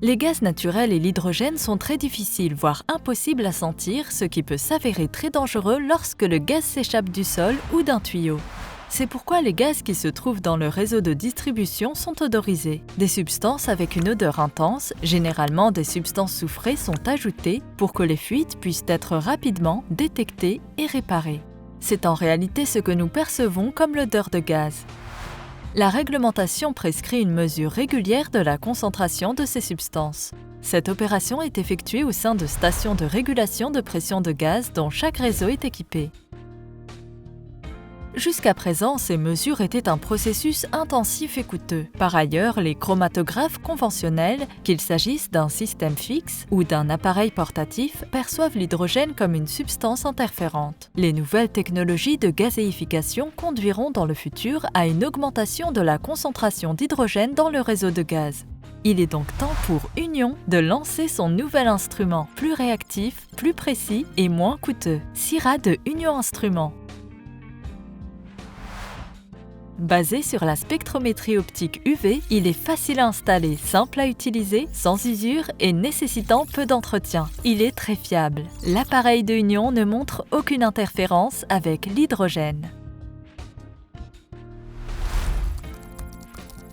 Les gaz naturels et l'hydrogène sont très difficiles, voire impossibles à sentir, ce qui peut s'avérer très dangereux lorsque le gaz s'échappe du sol ou d'un tuyau. C'est pourquoi les gaz qui se trouvent dans le réseau de distribution sont odorisés. Des substances avec une odeur intense, généralement des substances soufrées, sont ajoutées pour que les fuites puissent être rapidement détectées et réparées. C'est en réalité ce que nous percevons comme l'odeur de gaz. La réglementation prescrit une mesure régulière de la concentration de ces substances. Cette opération est effectuée au sein de stations de régulation de pression de gaz dont chaque réseau est équipé. Jusqu'à présent, ces mesures étaient un processus intensif et coûteux. Par ailleurs, les chromatographes conventionnels, qu'il s'agisse d'un système fixe ou d'un appareil portatif, perçoivent l'hydrogène comme une substance interférente. Les nouvelles technologies de gazéification conduiront dans le futur à une augmentation de la concentration d'hydrogène dans le réseau de gaz. Il est donc temps pour Union de lancer son nouvel instrument, plus réactif, plus précis et moins coûteux. Sira de Union Instruments. Basé sur la spectrométrie optique UV, il est facile à installer, simple à utiliser, sans usure et nécessitant peu d'entretien. Il est très fiable. L'appareil de Union ne montre aucune interférence avec l'hydrogène.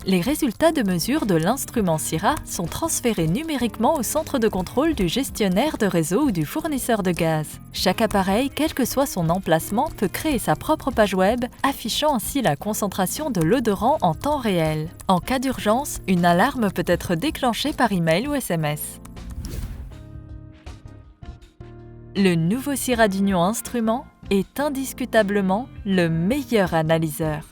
Les résultats de mesure de l'instrument Sira sont transférés numériquement au centre de contrôle du gestionnaire de réseau ou du fournisseur de gaz. Chaque appareil, quel que soit son emplacement, peut créer sa propre page web, affichant ainsi la concentration de l'odorant en temps réel. En cas d'urgence, une alarme peut être déclenchée par email ou SMS. Le nouveau Sira d'Union Instruments est indiscutablement le meilleur analyseur.